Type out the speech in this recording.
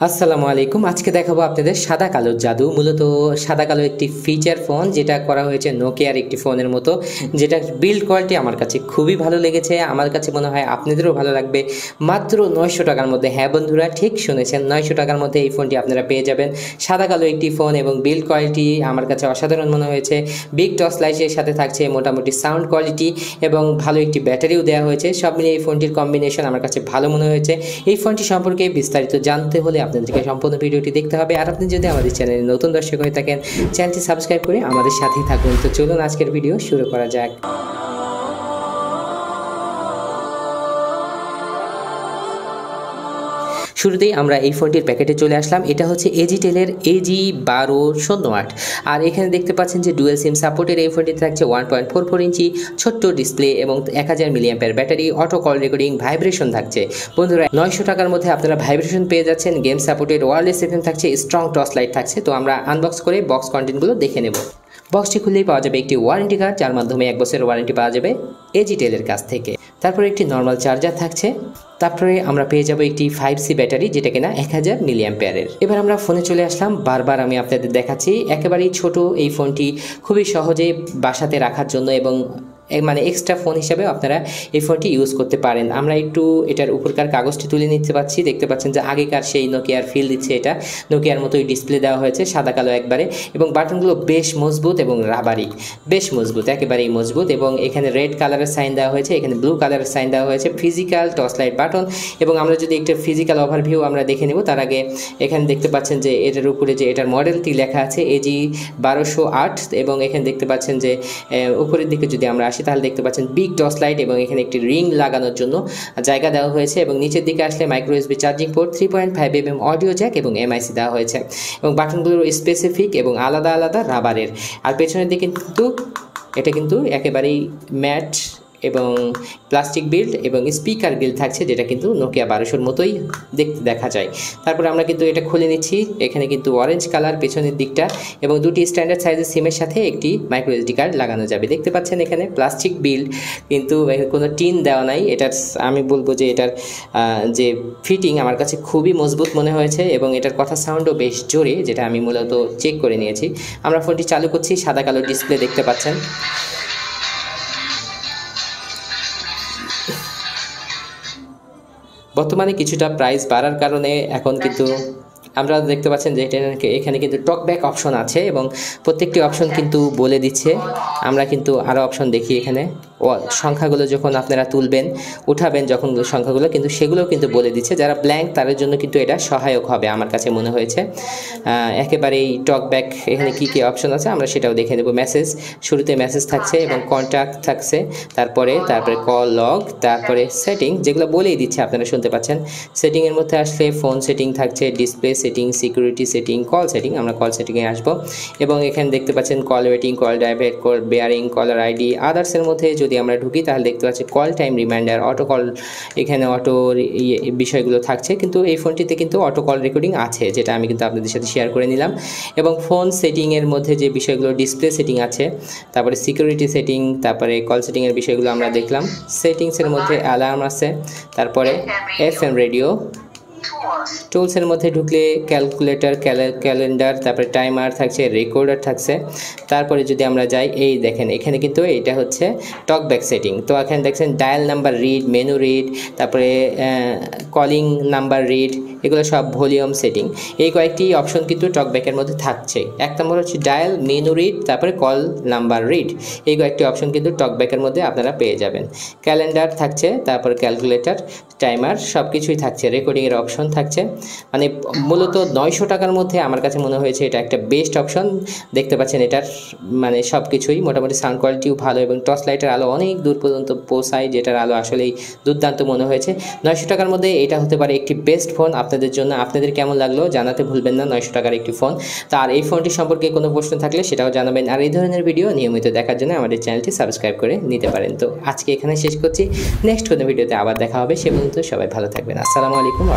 আসসালামু আলাইকুম। আজকে দেখাবো আপনাদের সাদা কালো জাদু। মূলত সাদা কালো একটি ফিচার ফোন যেটা করা হয়েছে নোকিয়ার একটি ফোনের মতো, যেটা বিল্ড কোয়ালিটি আমার কাছে খুবই ভালো লেগেছে। আমার কাছে মনে হয় আপনাদেরও ভালো লাগবে। মাত্র 900 টাকার মধ্যে, হ্যাঁ বন্ধুরা ঠিক শুনেছেন, 900 টাকার মধ্যে এই ফোনটি আপনারা পেয়ে যাবেন। সাদা কালো একটি ফোন এবং বিল্ড কোয়ালিটি আমার কাছে অসাধারণ মনে হয়েছে। বিগ টর্চ লাইটের সাথে থাকছে মোটামুটি সাউন্ড কোয়ালিটি এবং ভালো একটি ব্যাটারিও দেওয়া হয়েছে। সব মিলিয়ে এই ফোনটির কম্বিনেশন আমার কাছে ভালো মনে হয়েছে। এই ফোনটি সম্পর্কে বিস্তারিত জানতে হলে আপনাদেরকে সম্পূর্ণ ভিডিওটি দেখতে হবে। আর আপনি যদি আমাদের চ্যানেলে নতুন দর্শক হয়ে থাকেন, চ্যানেলটি সাবস্ক্রাইব করে আমাদের সাথেই থাকুন। তো চলুন আজকের ভিডিও শুরু করা যাক। শুরুতেই আমরা এই ফোনটির প্যাকেটে চলে আসলাম। এটা হচ্ছে এজিটেলের AG1208। আর এখানে দেখতে পাচ্ছেন যে ডুয়েল সিম সাপোর্টের এই ফোনটিতে থাকছে 1.44 ইঞ্চি ছোট্ট ডিসপ্লে এবং 1000 milliampere battery, auto call recording, vibration থাকছে। বন্ধুরা 900 টাকার মধ্যে আপনারা ভাইব্রেশন পেয়ে যাচ্ছেন। গেম সাপোর্টেড ওয়্যারলেস FM থাকছে, স্ট্রং টর্চ লাইট থাকছে। তো আমরা আনবক্স করে বক্স কন্টেন্টগুলো দেখে নেব। বক্সটি খুললেই পাওয়া যাবে একটি ওয়ারেন্টি কার্ড, যার মাধ্যমে 1 বছরের ওয়ারেন্টি পাওয়া যাবে এজিটেলের কাছ থেকে। তারপরে একটি নর্মাল চার্জার থাকছে। তারপরে আমরা পেয়ে যাবো একটি 5C ব্যাটারি, যেটা কিনা 1000 মিলিঅ্যাম্পিয়ারের। এবার আমরা ফোনে চলে আসলাম। বারবার আমি আপনাদের দেখাচ্ছি, একেবারেই ছোট এই ফোনটি, খুবই সহজে বাসাতে রাখার জন্য এবং মানে এক্সট্রা ফোন হিসাবে আপনারা এই ফোনটি ইউজ করতে পারেন। আমরা একটু এটার উপরকার কাগজটি তুলে নিতে পারছি। দেখতে পাচ্ছেন যে আগেকার সেই নোকিয়ার ফিল দিচ্ছে। এটা নোকিয়ার মতোই ডিসপ্লে দেওয়া হয়েছে, সাদা কালো একবারে, এবং বাটনগুলো বেশ মজবুত এবং রাবারি, বেশ মজবুত, একেবারেই মজবুত। এবং এখানে রেড কালারের সাইন দেওয়া হয়েছে, এখানে ব্লু কালারের সাইন দেওয়া হয়েছে, ফিজিক্যাল টর্চ লাইট বাটন। এবং আমরা যদি একটা ফিজিক্যাল ওভারভিউ আমরা দেখে নেব, তার আগে এখানে দেখতে পাচ্ছেন যে এটার উপরে যে এটার মডেলটি লেখা আছে AG1208। এবং এখানে দেখতে পাচ্ছেন যে উপরের দিকে যদি আমরা তাহলে দেখতে পাচ্ছেন বিগ টর্চ লাইট এবং এখানে একটি রিং লাগানোর জন্য জায়গা দেওয়া হয়েছে। এবং নিচের দিকে আসলে micro USB charging port, 3.5mm audio Jack এবং MIC দেওয়া হয়েছে। এবং বাটনগুলো স্পেসিফিক এবং আলাদা আলাদা রাবারের। আর পেছনের দিকে কিন্তু এটা কিন্তু একেবারেই ম্যাট এবং প্লাস্টিক বিল্ড এবং স্পিকার বিল্ড থাকছে, যেটা কিন্তু নোকিয়া 1200-র মতোই দেখতে দেখা যায়। তারপরে আমরা কিন্তু এটা খুলে নিচ্ছি। এখানে কিন্তু অরেঞ্জ কালার পেছনের দিকটা, এবং দুটি স্ট্যান্ডার্ড সাইজের সিমের সাথে একটি মাইক্রো SD কার্ড লাগানো যাবে। দেখতে পাচ্ছেন এখানে প্লাস্টিক বিল্ড, কিন্তু কোনো টিন দেওয়া নাই। এটার আমি বলবো যে এটার যে ফিটিং আমার কাছে খুবই মজবুত মনে হয়েছে এবং এটার কথা সাউন্ডও বেশ জোরে, যেটা আমি মূলত চেক করে নিয়েছি। আমরা ফোনটি চালু করছি। সাদা কালো ডিসপ্লে দেখতে পাচ্ছেন। বর্তমানে কিছুটা প্রাইস বাড়ার কারণে এখন কিন্তু আমরা দেখতে পাচ্ছেন যে এখানে কিন্তু টকব্যাক অপশন আছে এবং প্রত্যেকটি অপশন কিন্তু বলে দিচ্ছে। আমরা কিন্তু আরও অপশন দেখি। এখানে সংখ্যাগুলো যখন আপনারা তুলবেন, উঠাবেন যখন সংখ্যাগুলো, কিন্তু সেগুলো কিন্তু বলে দিচ্ছে। যারা ব্ল্যাঙ্ক তাদের জন্য কিন্তু এটা সহায়ক হবে আমার কাছে মনে হয়েছে। একেবারেই টকব্যাক এখানে কী কী অপশন আছে আমরা সেটাও দেখে নেব। মেসেজ, শুরুতে মেসেজ থাকছে এবং কন্ট্যাক্ট থাকছে, তারপরে কল লগ, তারপরে সেটিং, যেগুলো বলেই দিচ্ছে, আপনারা শুনতে পাচ্ছেন। সেটিংয়ের মধ্যে আসলে ফোন সেটিং থাকছে, display setting, security setting, call setting. আমরা কল সেটিংয়ে আসবো। এবং এখানে দেখতে পাচ্ছেন call waiting, call divert, call barring, caller ID, আদার্সের মধ্যে যদি আমরা ঢুকি তাহলে দেখতে পাচ্ছি call time reminder, auto call, এখানে অটো বিষয়গুলো থাকছে। কিন্তু এই ফোনটিতে কিন্তু অটো কল রেকর্ডিং আছে, যেটা আমি কিন্তু আপনাদের সাথে শেয়ার করে নিলাম। এবং ফোন সেটিংয়ের মধ্যে যে বিষয়গুলো, ডিসপ্লে সেটিং আছে, তারপরে সিকিউরিটি সেটিং, তারপরে কল সেটিংয়ের বিষয়গুলো আমরা দেখলাম। সেটিংসের মধ্যে অ্যালার্ম আছে, তারপরে FM রেডিও। টুলসের মধ্যে ঢুকলে ক্যালকুলেটর, ক্যালেন্ডার, তারপরে টাইমার থাকছে, রেকর্ডার থাকছে। তারপরে যদি আমরা যাই, এই দেখেন এখানে কিন্তু এটা হচ্ছে টকব্যাক সেটিং। তো এখানে দেখছেন dial number read, menu read, তারপরে কলিং নাম্বার রিড, এগুলো সব ভলিউম সেটিং। এই কয়েকটি অপশন কিন্তু টকব্যাকের মধ্যে থাকছে। এক নম্বর হচ্ছে ডায়াল, মেনু রিড, তারপরে কল নাম্বার রিড। এই কয়েকটি অপশন কিন্তু টকব্যাকের মধ্যে আপনারা পেয়ে যাবেন। ক্যালেন্ডার থাকছে, তারপর ক্যালকুলেটর, টাইমার, সব কিছুই থাকছে। রেকর্ডিংয়ের অপশন থাকছে। মানে মূলত 900 টাকার মধ্যে আমার কাছে মনে হয়েছে এটা একটা বেস্ট অপশন। দেখতে পাচ্ছেন এটার মানে সব কিছুই মোটামুটি, সাউন্ড কোয়ালিটিও ভালো এবং টর্চ লাইটের আলো অনেক দূর পর্যন্ত পৌঁছায়, যেটার আলো আসলেই দুর্দান্ত মনে হয়েছে। 900 টাকার মধ্যে এটা হতে পারে একটি বেস্ট ফোন আপনাদের জন্য। আপনাদের কেমন লাগলো জানাতে ভুলবেন না। 900 টাকার একটি ফোন। তার এই ফোনটি সম্পর্কে কোনো প্রশ্ন থাকলে সেটাও জানাবেন। আর এই ধরনের ভিডিও নিয়মিত দেখার জন্য আমাদের চ্যানেলটি সাবস্ক্রাইব করে নিতে পারেন। তো আজকে এখানে শেষ করছি। নেক্সট কোনো ভিডিওতে আবার দেখা হবে। সে পর্যন্ত সবাই ভালো থাকবেন। আসসালামু আলাইকুম।